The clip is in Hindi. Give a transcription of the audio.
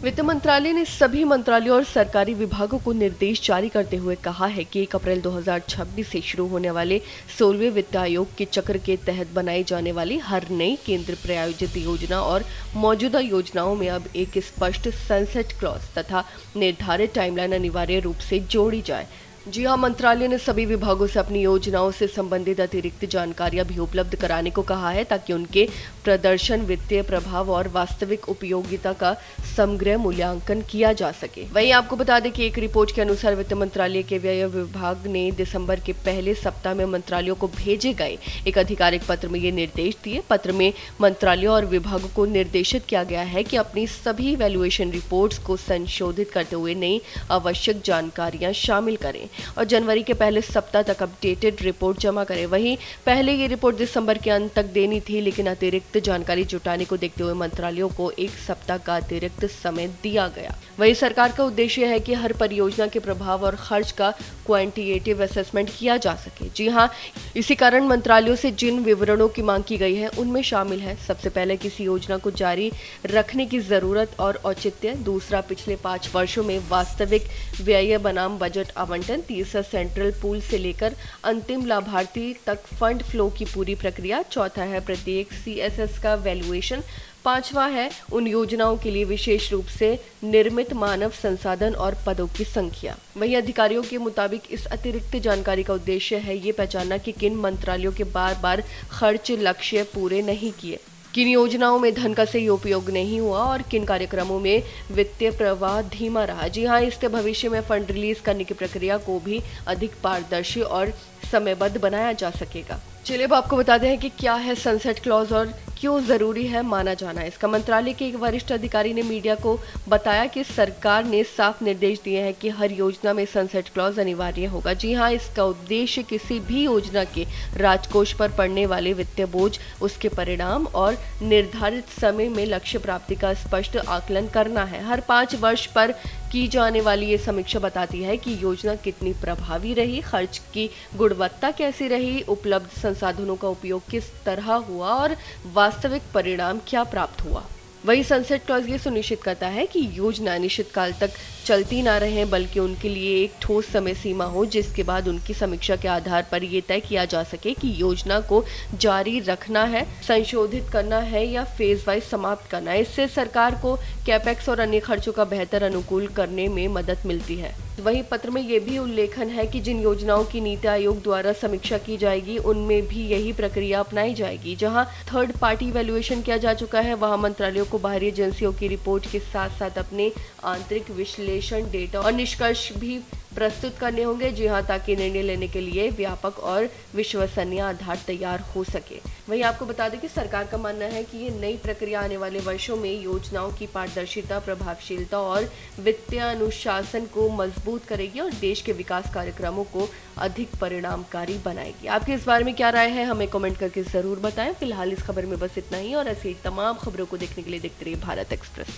वित्त मंत्रालय ने सभी मंत्रालयों और सरकारी विभागों को निर्देश जारी करते हुए कहा है कि 1 अप्रैल 2026 से शुरू होने वाले 16वें वित्त आयोग के चक्र के तहत बनाई जाने वाली हर नई केंद्र प्रायोजित योजना और मौजूदा योजनाओं में अब एक स्पष्ट सनसेट क्लॉज तथा निर्धारित टाइमलाइन अनिवार्य रूप से जोड़ी जाए। जी हाँ, मंत्रालय ने सभी विभागों से अपनी योजनाओं से संबंधित अतिरिक्त जानकारियां भी उपलब्ध कराने को कहा है ताकि उनके प्रदर्शन, वित्तीय प्रभाव और वास्तविक उपयोगिता का समग्र मूल्यांकन किया जा सके। वहीं आपको बता दें कि एक रिपोर्ट के अनुसार वित्त मंत्रालय के व्यय विभाग ने दिसंबर के पहले सप्ताह में मंत्रालयों को भेजे गए एक आधिकारिक पत्र में ये निर्देश दिए। पत्र में मंत्रालयों और विभागों को निर्देशित किया गया है कि अपनी सभी वैल्यूएशन रिपोर्ट्स को संशोधित करते हुए नई आवश्यक जानकारियां शामिल करें और जनवरी के पहले सप्ताह तक अपडेटेड रिपोर्ट जमा करें। वहीं पहले ये रिपोर्ट दिसंबर के अंत तक देनी थी, लेकिन अतिरिक्त जानकारी जुटाने को देखते हुए मंत्रालयों को एक सप्ताह का अतिरिक्त समय दिया गया। वहीं सरकार का उद्देश्य है कि हर परियोजना के प्रभाव और खर्च का क्वांटिटेटिव असेसमेंट किया जा सके। जी हाँ, इसी कारण मंत्रालयों से जिन विवरणों की मांग की गई है उनमें शामिल है सबसे पहले किसी योजना को जारी रखने की जरूरत और औचित्य, दूसरा पिछले 5 वर्षों में वास्तविक व्यय बनाम बजट आवंटन, तीसरा सेंट्रल पूल से लेकर अंतिम लाभार्थी तक फंड फ्लो की पूरी प्रक्रिया, चौथा है प्रत्येक CSS का वैल्यूएशन, पांचवा है उन योजनाओं के लिए विशेष रूप से निर्मित मानव संसाधन और पदों की संख्या। वहीं अधिकारियों के मुताबिक इस अतिरिक्त जानकारी का उद्देश्य है ये पहचानना कि किन मंत्रालयों के बार खर्च लक्ष्य पूरे नहीं किए, किन योजनाओं में धन का सही उपयोग नहीं हुआ और किन कार्यक्रमों में वित्तीय प्रवाह धीमा रहा। जी हाँ, इससे भविष्य में फंड रिलीज करने की प्रक्रिया को भी अधिक पारदर्शी और समयबद्ध बनाया जा सकेगा। चलिए अब आपको बताते हैं कि क्या है सनसेट क्लॉज और क्यों जरूरी है माना जाना। इसका मंत्रालय के एक वरिष्ठ अधिकारी ने मीडिया को बताया कि सरकार ने साफ निर्देश दिए हैं कि हर योजना में सनसेट क्लॉज अनिवार्य होगा। जी हाँ, इसका उद्देश्य किसी भी योजना के राजकोष पर पड़ने वाले वित्तीय बोझ, उसके परिणाम और निर्धारित समय में लक्ष्य प्राप्ति का स्पष्ट आकलन करना है। हर 5 वर्ष पर की जाने वाली ये समीक्षा बताती है कि योजना कितनी प्रभावी रही, खर्च की गुणवत्ता कैसी रही, उपलब्ध संसाधनों का उपयोग किस तरह हुआ और वास्तविक परिणाम क्या प्राप्त हुआ। वही सनसेट क्लॉज ये सुनिश्चित करता है कि योजना निश्चित काल तक चलती ना रहे, बल्कि उनके लिए एक ठोस समय सीमा हो जिसके बाद उनकी समीक्षा के आधार पर यह तय किया जा सके कि योजना को जारी रखना है, संशोधित करना है या फेज वाइज समाप्त करना है। इससे सरकार को कैपेक्स और अन्य खर्चों का बेहतर अनुकूल करने में मदद मिलती है। वहीं पत्र में यह भी उल्लेखन है कि जिन योजनाओं की नीति आयोग द्वारा समीक्षा की जाएगी उनमें भी यही प्रक्रिया अपनाई जाएगी। जहां थर्ड पार्टी वैल्यूएशन किया जा चुका है, वहां मंत्रालयों को बाहरी एजेंसियों की रिपोर्ट के साथ साथ अपने आंतरिक विश्लेषण, डेटा और निष्कर्ष भी प्रस्तुत करने होंगे। जी हाँ, ताकि निर्णय लेने के लिए व्यापक और विश्वसनीय आधार तैयार हो सके। वहीं आपको बता दें कि सरकार का मानना है कि ये नई प्रक्रिया आने वाले वर्षों में योजनाओं की पारदर्शिता, प्रभावशीलता और वित्तीय अनुशासन को मजबूत करेगी और देश के विकास कार्यक्रमों को अधिक परिणामकारी बनाएगी। आपकी इस बारे में क्या राय है, हमें कमेंट करके जरूर बताएं। फिलहाल इस खबर में बस इतना ही और ऐसी तमाम खबरों को देखने के लिए देखते रहिए भारत एक्सप्रेस।